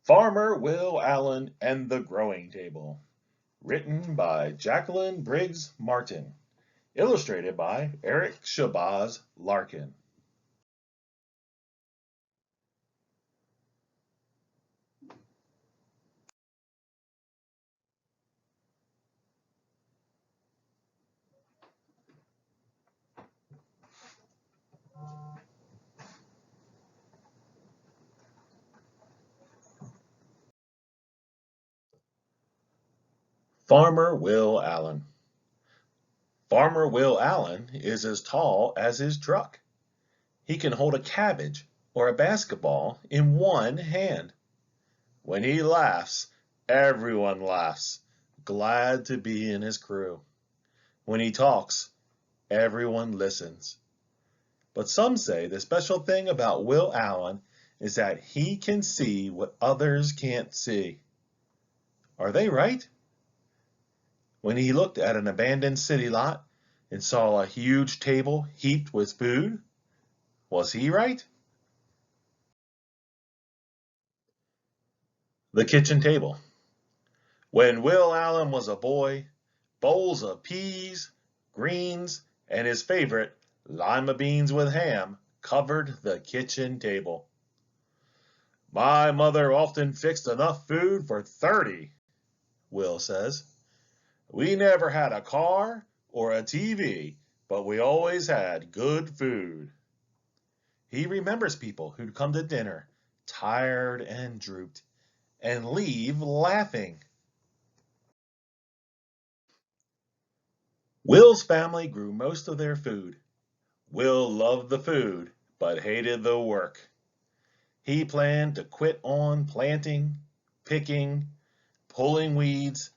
Farmer Will Allen and the Growing Table. Written by Jacqueline Briggs Martin. Illustrated by Eric Shabazz Larkin. Farmer Will Allen. Farmer Will Allen is as tall as his truck. He can hold a cabbage or a basketball in one hand. When he laughs, everyone laughs, glad to be in his crew. When he talks, everyone listens. But some say the special thing about Will Allen is that he can see what others can't see. Are they right? When he looked at an abandoned city lot and saw a huge table heaped with food, was he right? The kitchen table. When Will Allen was a boy, bowls of peas, greens, and his favorite, lima beans with ham, covered the kitchen table. My mother often fixed enough food for 30, Will says. We never had a car or a TV, but we always had good food. He remembers people who'd come to dinner, tired and drooped, and leave laughing. Will's family grew most of their food. Will loved the food, but hated the work. He planned to quit on planting, picking, pulling weeds,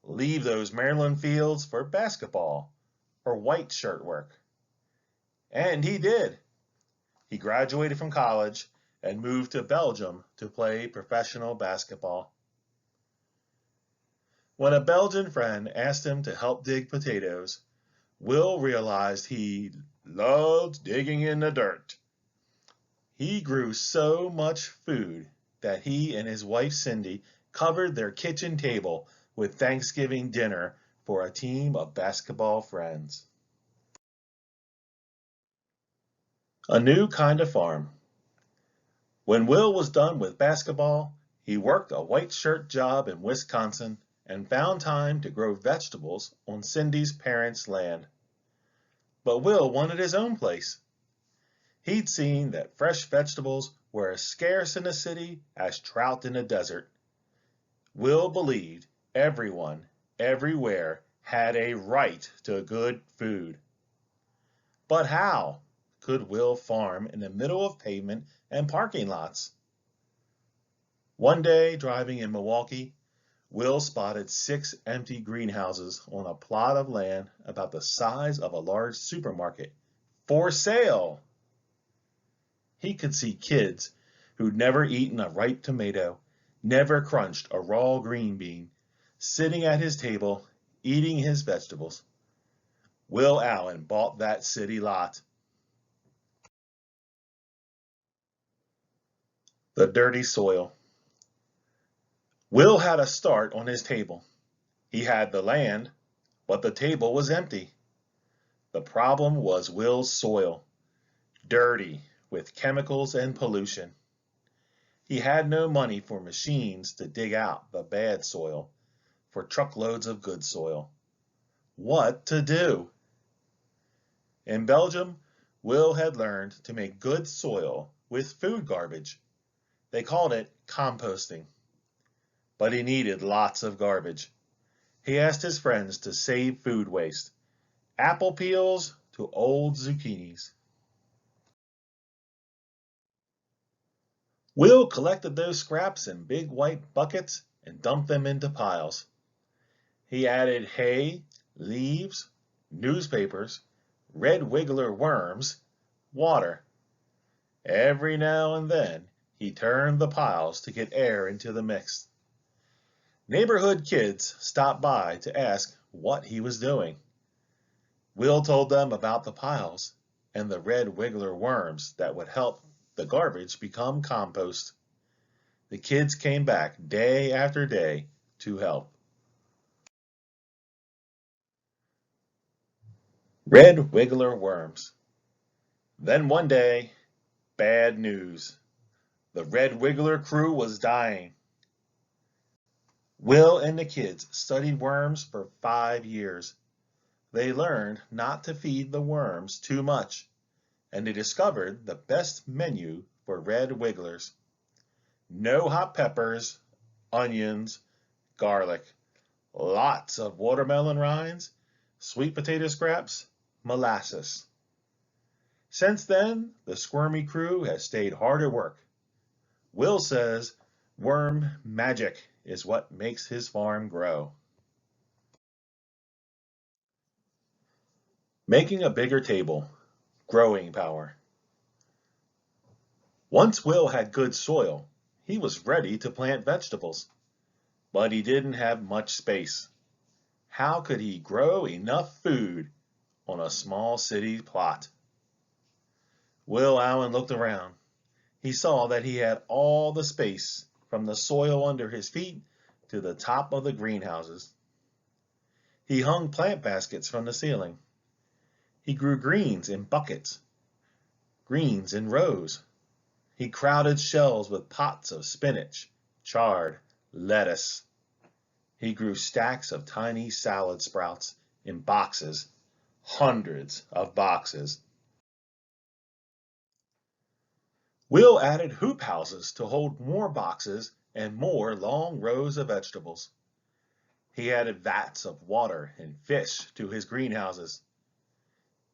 leave those Maryland fields for basketball or white shirt work. And he did. He graduated from college and moved to Belgium to play professional basketball. When a Belgian friend asked him to help dig potatoes, Will realized he loved digging in the dirt. He grew so much food that he and his wife Cindy covered their kitchen table with Thanksgiving dinner for a team of basketball friends. A new kind of farm. When Will was done with basketball, he worked a white shirt job in Wisconsin and found time to grow vegetables on Cindy's parents' land. But Will wanted his own place. He'd seen that fresh vegetables were as scarce in the city as trout in the desert. Will believed everyone, everywhere, had a right to good food. But how could Will farm in the middle of pavement and parking lots? One day, driving in Milwaukee, Will spotted 6 empty greenhouses on a plot of land about the size of a large supermarket. For sale! He could see kids who'd never eaten a ripe tomato, never crunched a raw green bean, sitting at his table, eating his vegetables. Will Allen bought that city lot. The dirty soil. Will had a start on his table. He had the land, but the table was empty. The problem was Will's soil, dirty with chemicals and pollution. He had no money for machines to dig out the bad soil, for truckloads of good soil. What to do? In Belgium, Will had learned to make good soil with food garbage. They called it composting. But he needed lots of garbage. He asked his friends to save food waste, apple peels to old zucchinis. Will collected those scraps in big white buckets and dumped them into piles. He added hay, leaves, newspapers, red wiggler worms, water. Every now and then he turned the piles to get air into the mix. Neighborhood kids stopped by to ask what he was doing. Will told them about the piles and the red wiggler worms that would help the garbage become compost. The kids came back day after day to help. Red Wiggler worms. Then one day, bad news. The Red Wiggler crew was dying. Will and the kids studied worms for 5 years. They learned not to feed the worms too much, and they discovered the best menu for red wigglers. No hot peppers, onions, garlic, lots of watermelon rinds, sweet potato scraps, molasses. Since then, the squirmy crew has stayed hard at work. Will says worm magic is what makes his farm grow. Making a bigger table, growing power. Once Will had good soil, he was ready to plant vegetables, but he didn't have much space. How could he grow enough food on a small city plot? Will Allen looked around. He saw that he had all the space from the soil under his feet to the top of the greenhouses. He hung plant baskets from the ceiling. He grew greens in buckets, greens in rows. He crowded shelves with pots of spinach, chard, lettuce. He grew stacks of tiny salad sprouts in boxes, hundreds of boxes. Will added hoop houses to hold more boxes and more long rows of vegetables. He added vats of water and fish to his greenhouses.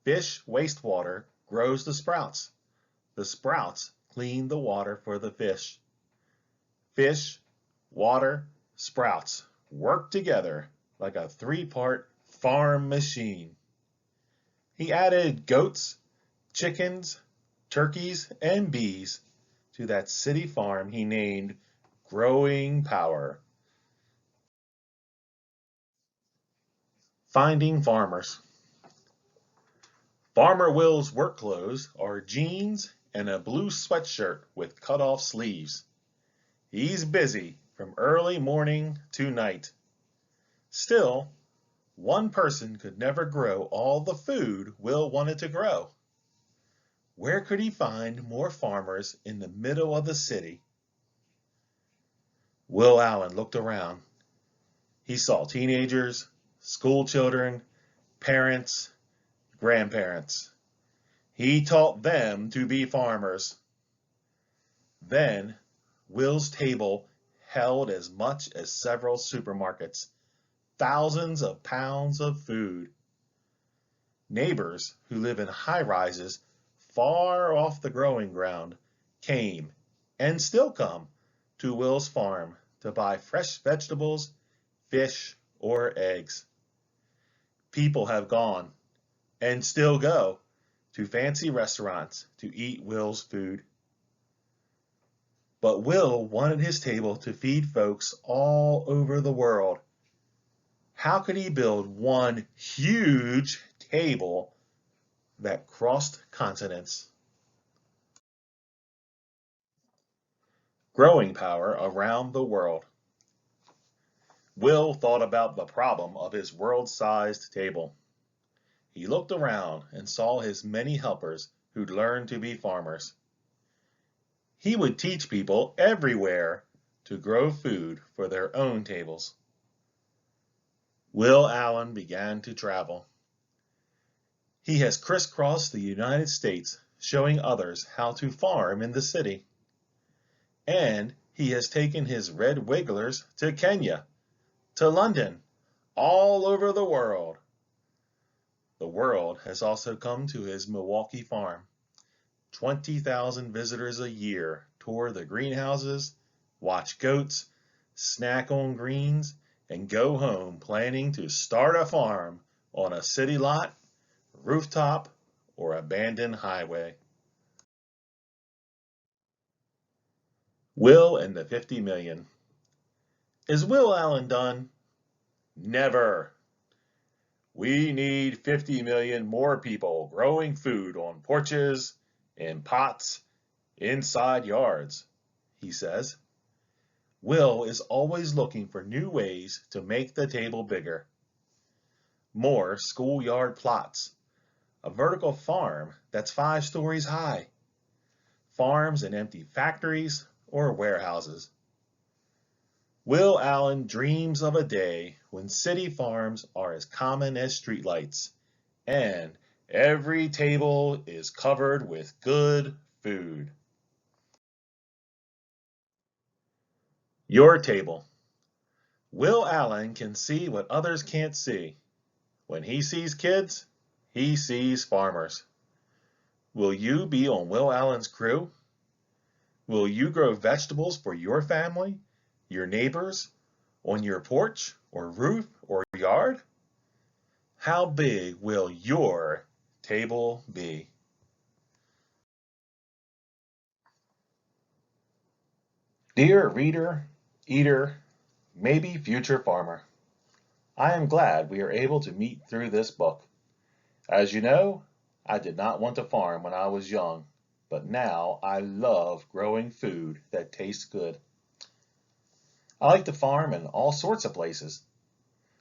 Fish wastewater grows the sprouts. The sprouts clean the water for the fish. Fish, water, sprouts work together like a three-part farm machine. He added goats, chickens, turkeys, and bees to that city farm he named Growing Power. Finding farmers. Farmer Will's work clothes are jeans and a blue sweatshirt with cut-off sleeves. He's busy from early morning to night. Still, one person could never grow all the food Will wanted to grow. Where could he find more farmers in the middle of the city? Will Allen looked around. He saw teenagers, school children, parents, grandparents. He taught them to be farmers. Then, Will's table held as much as several supermarkets, thousands of pounds of food. Neighbors who live in high-rises far off the growing ground came, and still come, to Will's farm to buy fresh vegetables, fish, or eggs. People have gone, and still go, to fancy restaurants to eat Will's food. But Will wanted his table to feed folks all over the world. How could he build one huge table that crossed continents? Growing power around the world. Will thought about the problem of his world-sized table. He looked around and saw his many helpers who'd learned to be farmers. He would teach people everywhere to grow food for their own tables. Will Allen began to travel. He has crisscrossed the United States, showing others how to farm in the city. And he has taken his red wigglers to Kenya, to London, all over the world. The world has also come to his Milwaukee farm. 20,000 visitors a year tour the greenhouses, watch goats, snack on greens, and go home planning to start a farm on a city lot, rooftop, or abandoned highway. Will and the 50 million. Is Will Allen done? Never. We need 50 million more people growing food on porches, in pots, inside yards, he says. Will is always looking for new ways to make the table bigger. More schoolyard plots, a vertical farm that's 5 stories high, farms and empty factories or warehouses. Will Allen dreams of a day when city farms are as common as streetlights, and every table is covered with good food. Your table. Will Allen can see what others can't see. When he sees kids, he sees farmers. Will you be on Will Allen's crew? Will you grow vegetables for your family, your neighbors, on your porch or roof or yard? How big will your table be? Dear reader, eater, maybe future farmer, I am glad we are able to meet through this book. As you know, I did not want to farm when I was young, but now I love growing food that tastes good. I like to farm in all sorts of places.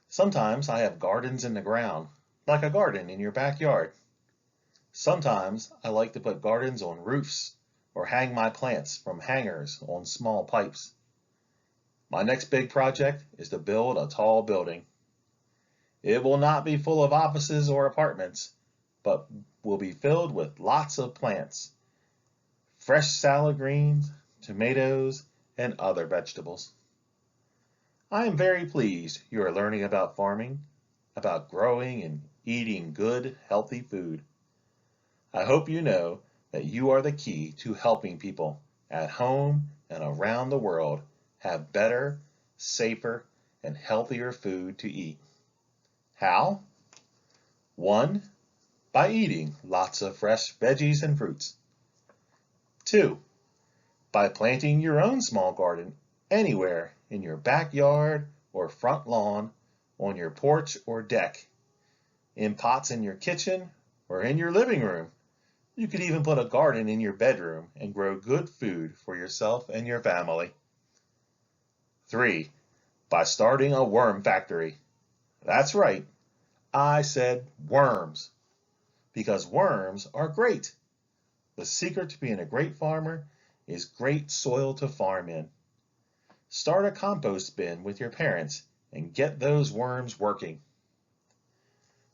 Sometimes I have gardens in the ground, like a garden in your backyard. Sometimes I like to put gardens on roofs or hang my plants from hangers on small pipes. My next big project is to build a tall building. It will not be full of offices or apartments, but will be filled with lots of plants, fresh salad greens, tomatoes, and other vegetables. I am very pleased you are learning about farming, about growing and eating good, healthy food. I hope you know that you are the key to helping people at home and around the world have better, safer, and healthier food to eat. How? 1. By eating lots of fresh veggies and fruits. 2. By planting your own small garden anywhere in your backyard or front lawn, on your porch or deck, in pots in your kitchen or in your living room. You could even put a garden in your bedroom and grow good food for yourself and your family. 3. By starting a worm factory. That's right, I said worms, because worms are great. The secret to being a great farmer is great soil to farm in. Start a compost bin with your parents and get those worms working.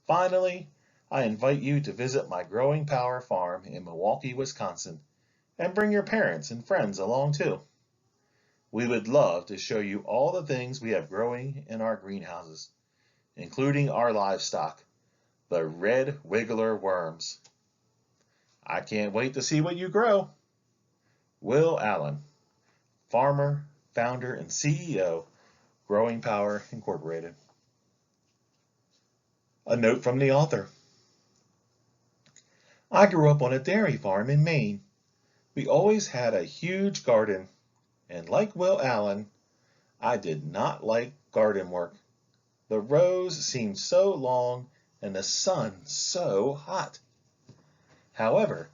Finally, I invite you to visit my Growing Power farm in Milwaukee, Wisconsin, and bring your parents and friends along too. We would love to show you all the things we have growing in our greenhouses, including our livestock, the red wiggler worms. I can't wait to see what you grow. Will Allen, farmer, founder, and CEO, Growing Power Incorporated. A note from the author. I grew up on a dairy farm in Maine. We always had a huge garden, and like Will Allen, I did not like garden work. The rows seemed so long and the sun so hot. However,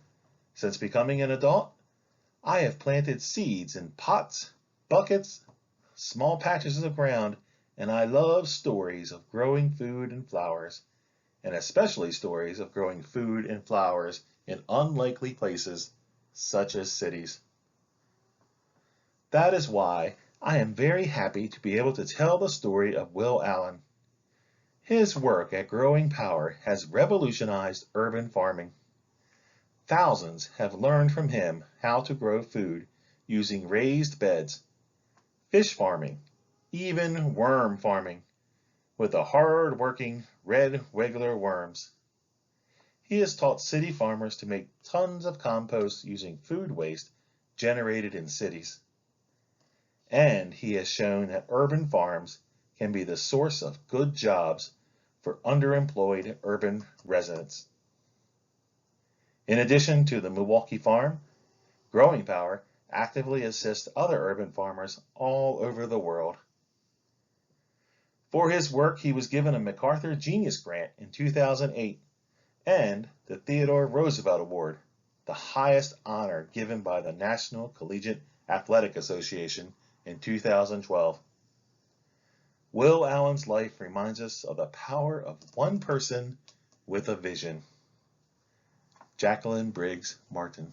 since becoming an adult, I have planted seeds in pots, buckets, small patches of ground, and I love stories of growing food and flowers, and especially stories of growing food and flowers in unlikely places such as cities. That is why I am very happy to be able to tell the story of Will Allen. His work at Growing Power has revolutionized urban farming. Thousands have learned from him how to grow food using raised beds, fish farming, even worm farming, with the hard-working red wiggler worms. He has taught city farmers to make tons of compost using food waste generated in cities. And he has shown that urban farms can be the source of good jobs for underemployed urban residents. In addition to the Milwaukee farm, Growing Power actively assists other urban farmers all over the world. For his work, he was given a MacArthur Genius Grant in 2008 and the Theodore Roosevelt Award, the highest honor given by the National Collegiate Athletic Association, in 2012. Will Allen's life reminds us of the power of one person with a vision. Jacqueline Briggs Martin.